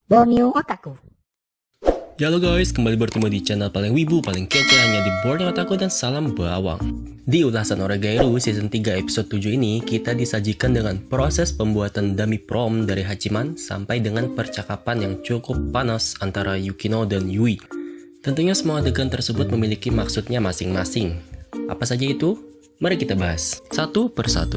Borneo Otaku. Ya halo guys, kembali bertemu di channel paling wibu, paling kece hanya di Borneo Otaku dan salam bawang. Di ulasan Oregairu season 3 episode 7 ini, kita disajikan dengan proses pembuatan dummy prom dari Hachiman sampai dengan percakapan yang cukup panas antara Yukino dan Yui. Tentunya semua adegan tersebut memiliki maksudnya masing-masing. Apa saja itu? Mari kita bahas satu persatu.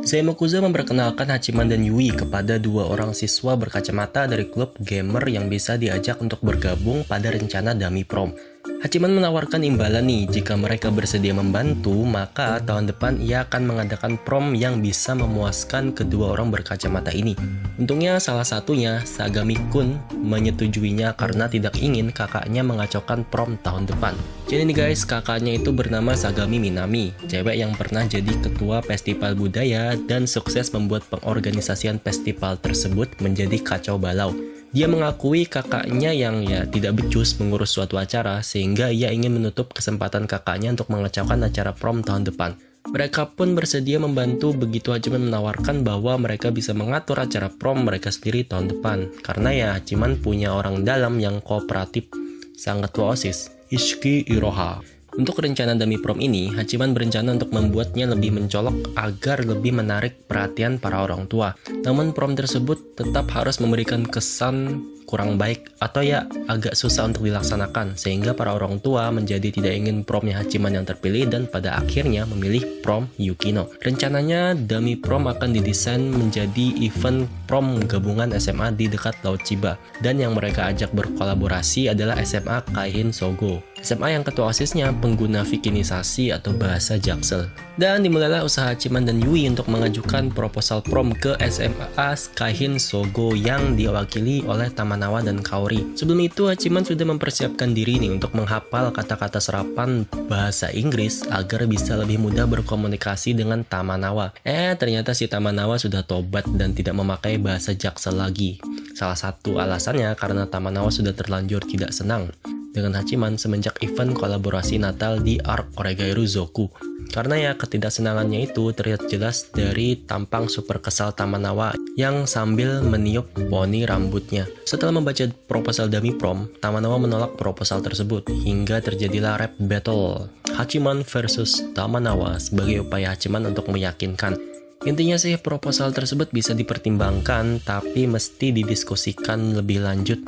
Seimokuza memperkenalkan Hachiman dan Yui kepada dua orang siswa berkacamata dari klub gamer yang bisa diajak untuk bergabung pada rencana dummy prom. Hachiman menawarkan imbalan nih, jika mereka bersedia membantu, maka tahun depan ia akan mengadakan prom yang bisa memuaskan kedua orang berkacamata ini. Untungnya salah satunya, Sagami-kun, menyetujuinya karena tidak ingin kakaknya mengacaukan prom tahun depan. Jadi nih guys, kakaknya itu bernama Sagami Minami, cewek yang pernah jadi ketua festival budaya dan sukses membuat pengorganisasian festival tersebut menjadi kacau balau. Dia mengakui kakaknya yang tidak becus mengurus suatu acara, sehingga ia ingin menutup kesempatan kakaknya untuk mengacaukan acara prom tahun depan. Mereka pun bersedia membantu begitu Hachiman menawarkan bahwa mereka bisa mengatur acara prom mereka sendiri tahun depan. Karena Hachiman punya orang dalam yang kooperatif, sang ketua OSIS, Ishiki Iroha. Untuk rencana dummy prom ini, Hachiman berencana untuk membuatnya lebih mencolok agar lebih menarik perhatian para orang tua. Namun prom tersebut tetap harus memberikan kesan kurang baik atau agak susah untuk dilaksanakan, sehingga para orang tua menjadi tidak ingin promnya Hachiman yang terpilih dan pada akhirnya memilih prom Yukino. Rencananya dummy prom akan didesain menjadi event prom gabungan SMA di dekat Laut Chiba, dan yang mereka ajak berkolaborasi adalah SMA Kaihin Sogo, SMA yang ketua OSISnya pengguna vikinisasi atau bahasa Jaksel. Dan dimulailah usaha Hachiman dan Yui untuk mengajukan proposal prom ke SMA Kaihin Sogo yang diwakili oleh Tamanawa dan Kaori. Sebelum itu Hachiman sudah mempersiapkan diri nih untuk menghafal kata-kata serapan bahasa Inggris agar bisa lebih mudah berkomunikasi dengan Tamanawa. Ternyata si Tamanawa sudah tobat dan tidak memakai bahasa Jaksel lagi. Salah satu alasannya karena Tamanawa sudah terlanjur tidak senang dengan Hachiman semenjak event kolaborasi Natal di Arc Oregairu Zoku. Karena ketidaksenangannya itu terlihat jelas dari tampang super kesal Tamanawa yang sambil meniup poni rambutnya. Setelah membaca proposal dummy prom, Tamanawa menolak proposal tersebut hingga terjadilah rap battle Hachiman versus Tamanawa sebagai upaya Hachiman untuk meyakinkan. Intinya sih proposal tersebut bisa dipertimbangkan tapi mesti didiskusikan lebih lanjut.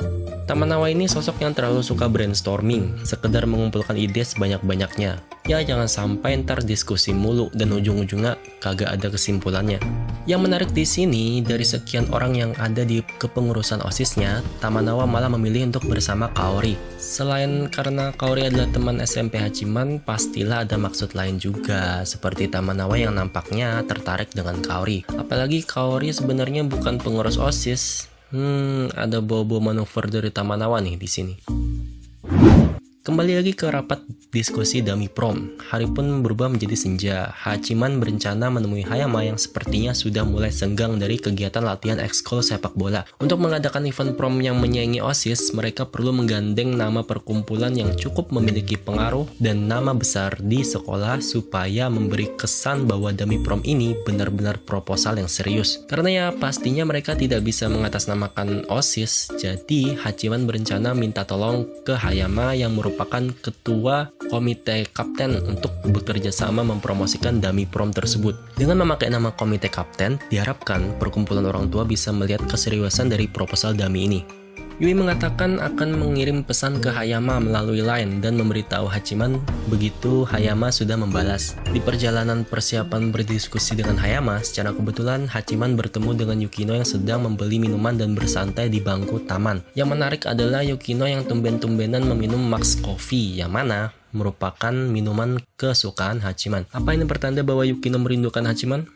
Tamanawa ini sosok yang terlalu suka brainstorming, sekedar mengumpulkan ide sebanyak-banyaknya. Jangan sampai ntar diskusi mulu dan ujung-ujungnya kagak ada kesimpulannya. Yang menarik di sini, dari sekian orang yang ada di kepengurusan OSISnya, Tamanawa malah memilih untuk bersama Kaori. Selain karena Kaori adalah teman SMP Hachiman, pastilah ada maksud lain juga, seperti Tamanawa yang nampaknya tertarik dengan Kaori. Apalagi Kaori sebenarnya bukan pengurus OSIS. Ada bobo manuver dari Tamanawa nih di sini. Kembali lagi ke rapat diskusi dummy prom. Hari pun berubah menjadi senja. Hachiman berencana menemui Hayama yang sepertinya sudah mulai senggang dari kegiatan latihan ekskul sepak bola. Untuk mengadakan event prom yang menyaingi OSIS, mereka perlu menggandeng nama perkumpulan yang cukup memiliki pengaruh dan nama besar di sekolah supaya memberi kesan bahwa dummy prom ini benar-benar proposal yang serius. Karena pastinya mereka tidak bisa mengatasnamakan OSIS, jadi Hachiman berencana minta tolong ke Hayama yang merupakan ketua komite kapten untuk bekerja sama mempromosikan dummy prom tersebut. Dengan memakai nama komite kapten, diharapkan perkumpulan orang tua bisa melihat keseriusan dari proposal dummy ini. Yui mengatakan akan mengirim pesan ke Hayama melalui line dan memberitahu Hachiman begitu Hayama sudah membalas. Di perjalanan persiapan berdiskusi dengan Hayama, secara kebetulan Hachiman bertemu dengan Yukino yang sedang membeli minuman dan bersantai di bangku taman. Yang menarik adalah Yukino yang tumben-tumbenan meminum Max Coffee, yang mana merupakan minuman kesukaan Hachiman. Apa ini pertanda bahwa Yukino merindukan Hachiman?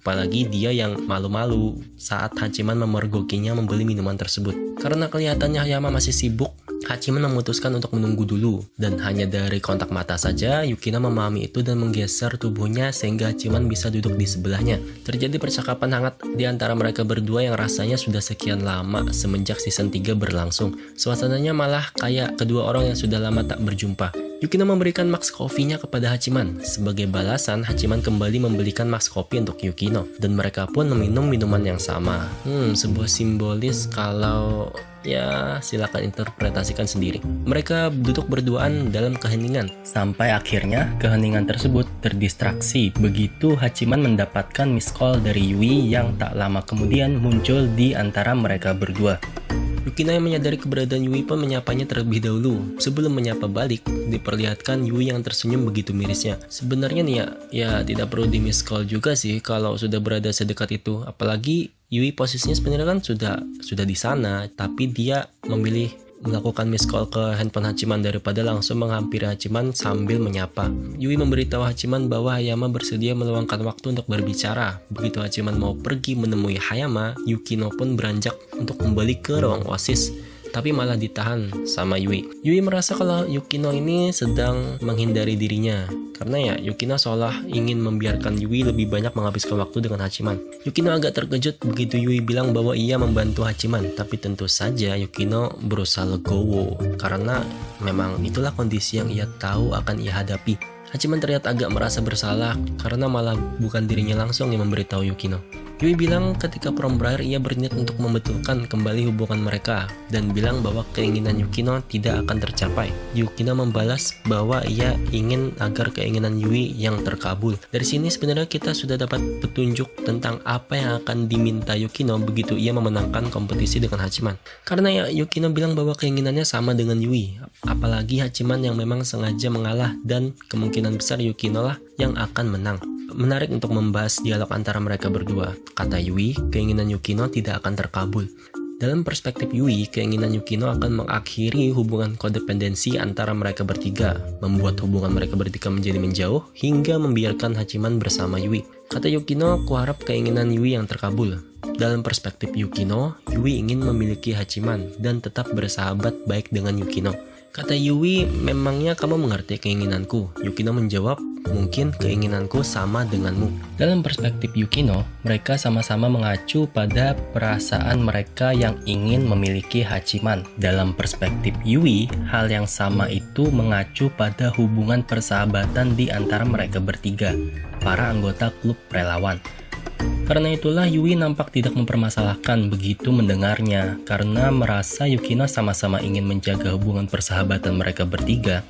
Apalagi dia yang malu-malu saat Hachiman memergokinya membeli minuman tersebut. Karena kelihatannya Hayama masih sibuk, Hachiman memutuskan untuk menunggu dulu. Dan hanya dari kontak mata saja, Yukino memahami itu dan menggeser tubuhnya sehingga Hachiman bisa duduk di sebelahnya. Terjadi percakapan hangat di antara mereka berdua yang rasanya sudah sekian lama semenjak season 3 berlangsung. Suasananya malah kayak kedua orang yang sudah lama tak berjumpa. Yukino memberikan Max kopinya kepada Hachiman. Sebagai balasan, Hachiman kembali membelikan Max kopi untuk Yukino, dan mereka pun meminum minuman yang sama. Sebuah simbolis kalau ya silakan interpretasikan sendiri. Mereka duduk berduaan dalam keheningan. Sampai akhirnya keheningan tersebut terdistraksi begitu Hachiman mendapatkan miss call dari Yui yang tak lama kemudian muncul di antara mereka berdua. Yukino yang menyadari keberadaan Yui pun menyapanya terlebih dahulu. Sebelum menyapa balik, diperlihatkan Yui yang tersenyum begitu mirisnya. Sebenarnya nih ya tidak perlu di miss call juga sih kalau sudah berada sedekat itu. Apalagi Yui posisinya sebenarnya kan sudah di sana, tapi dia memilih melakukan miss call ke handphone Hachiman daripada langsung menghampiri Hachiman sambil menyapa. Yui memberitahu Hachiman bahwa Hayama bersedia meluangkan waktu untuk berbicara. Begitu Hachiman mau pergi menemui Hayama, Yukino pun beranjak untuk kembali ke ruang OSIS, tapi malah ditahan sama Yui. Yui merasa kalau Yukino ini sedang menghindari dirinya, karena ya Yukino seolah ingin membiarkan Yui lebih banyak menghabiskan waktu dengan Hachiman. Yukino agak terkejut begitu Yui bilang bahwa ia membantu Hachiman, tapi tentu saja Yukino berusaha legowo, karena memang itulah kondisi yang ia tahu akan ia hadapi. Hachiman terlihat agak merasa bersalah karena malah bukan dirinya langsung yang memberitahu Yukino. Yui bilang ketika prom berakhir ia berniat untuk membetulkan kembali hubungan mereka dan bilang bahwa keinginan Yukino tidak akan tercapai. Yukino membalas bahwa ia ingin agar keinginan Yui yang terkabul. Dari sini sebenarnya kita sudah dapat petunjuk tentang apa yang akan diminta Yukino begitu ia memenangkan kompetisi dengan Hachiman. Karena ya Yukino bilang bahwa keinginannya sama dengan Yui, apalagi Hachiman yang memang sengaja mengalah dan kemungkinan besar Yukino lah yang akan menang. Menarik untuk membahas dialog antara mereka berdua. Kata Yui, keinginan Yukino tidak akan terkabul. Dalam perspektif Yui, keinginan Yukino akan mengakhiri hubungan kodependensi antara mereka bertiga, membuat hubungan mereka bertiga menjadi menjauh, hingga membiarkan Hachiman bersama Yui. Kata Yukino, kuharap keinginan Yui yang terkabul. Dalam perspektif Yukino, Yui ingin memiliki Hachiman dan tetap bersahabat baik dengan Yukino. Kata Yui, memangnya kamu mengerti keinginanku? Yukino menjawab, mungkin keinginanku sama denganmu. Dalam perspektif Yukino, mereka sama-sama mengacu pada perasaan mereka yang ingin memiliki Hachiman. Dalam perspektif Yui, hal yang sama itu mengacu pada hubungan persahabatan di antara mereka bertiga, para anggota klub relawan. Karena itulah Yui nampak tidak mempermasalahkan begitu mendengarnya, karena merasa Yukino sama-sama ingin menjaga hubungan persahabatan mereka bertiga.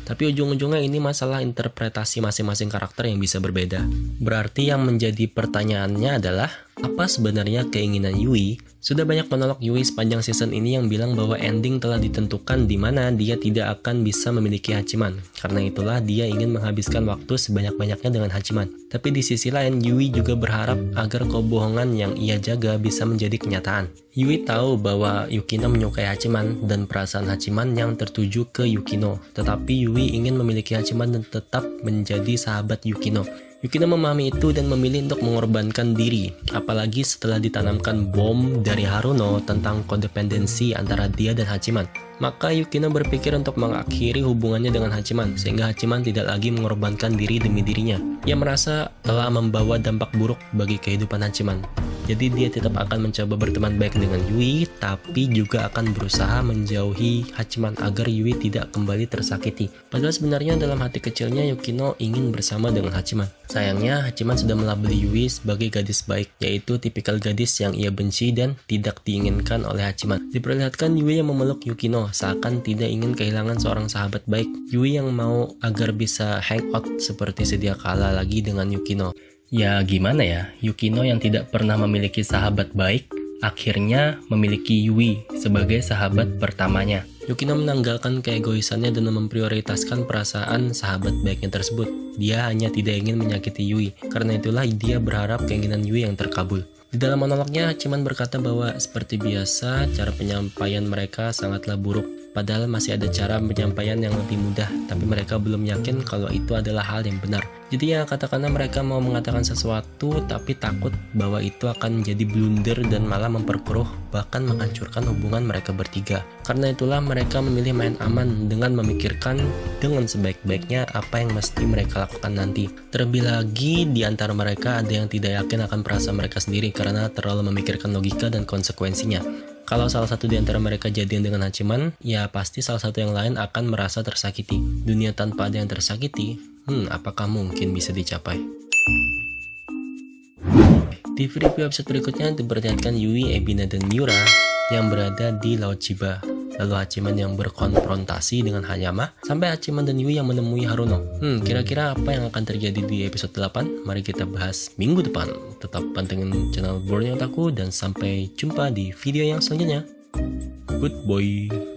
Tapi ujung-ujungnya ini masalah interpretasi masing-masing karakter yang bisa berbeda. Berarti yang menjadi pertanyaannya adalah, apa sebenarnya keinginan Yui? Sudah banyak monolog Yui sepanjang season ini yang bilang bahwa ending telah ditentukan di mana dia tidak akan bisa memiliki Hachiman. Karena itulah dia ingin menghabiskan waktu sebanyak-banyaknya dengan Hachiman. Tapi di sisi lain, Yui juga berharap agar kebohongan yang ia jaga bisa menjadi kenyataan. Yui tahu bahwa Yukino menyukai Hachiman dan perasaan Hachiman yang tertuju ke Yukino. Tetapi Yui ingin memiliki Hachiman dan tetap menjadi sahabat Yukino. Yukino memahami itu dan memilih untuk mengorbankan diri, apalagi setelah ditanamkan bom dari Haruno tentang kodependensi antara dia dan Hachiman. Maka Yukino berpikir untuk mengakhiri hubungannya dengan Hachiman, sehingga Hachiman tidak lagi mengorbankan diri demi dirinya. Ia merasa telah membawa dampak buruk bagi kehidupan Hachiman. Jadi dia tetap akan mencoba berteman baik dengan Yui, tapi juga akan berusaha menjauhi Hachiman agar Yui tidak kembali tersakiti. Padahal sebenarnya dalam hati kecilnya Yukino ingin bersama dengan Hachiman. Sayangnya Hachiman sudah melabeli Yui sebagai gadis baik, yaitu tipikal gadis yang ia benci dan tidak diinginkan oleh Hachiman. Diperlihatkan Yui yang memeluk Yukino, seakan tidak ingin kehilangan seorang sahabat baik. Yui yang mau agar bisa hangout seperti sedia kala lagi dengan Yukino. Ya gimana ya, Yukino yang tidak pernah memiliki sahabat baik, akhirnya memiliki Yui sebagai sahabat pertamanya. Yukino menanggalkan keegoisannya dan memprioritaskan perasaan sahabat baiknya tersebut. Dia hanya tidak ingin menyakiti Yui, karena itulah dia berharap keinginan Yui yang terkabul. Di dalam monolognya, Hachiman berkata bahwa seperti biasa, cara penyampaian mereka sangatlah buruk. Padahal masih ada cara penyampaian yang lebih mudah, tapi mereka belum yakin kalau itu adalah hal yang benar. Jadi ya katakanlah mereka mau mengatakan sesuatu tapi takut bahwa itu akan menjadi blunder dan malah memperkeruh bahkan menghancurkan hubungan mereka bertiga. Karena itulah mereka memilih main aman dengan memikirkan dengan sebaik-baiknya apa yang mesti mereka lakukan nanti. Terlebih lagi di antara mereka ada yang tidak yakin akan perasaan mereka sendiri karena terlalu memikirkan logika dan konsekuensinya. Kalau salah satu di antara mereka jadian dengan Hachiman, ya pasti salah satu yang lain akan merasa tersakiti. Dunia tanpa ada yang tersakiti, apakah mungkin bisa dicapai? Di preview episode berikutnya diperlihatkan Yui, Ebina, dan Miura yang berada di Laut Chiba. Lalu Hachiman yang berkonfrontasi dengan Hayama, sampai Hachiman dan Yui yang menemui Haruno. Kira-kira apa yang akan terjadi di episode 8? Mari kita bahas minggu depan. Tetap pantengin channel Boring Otaku dan sampai jumpa di video yang selanjutnya. Goodbye.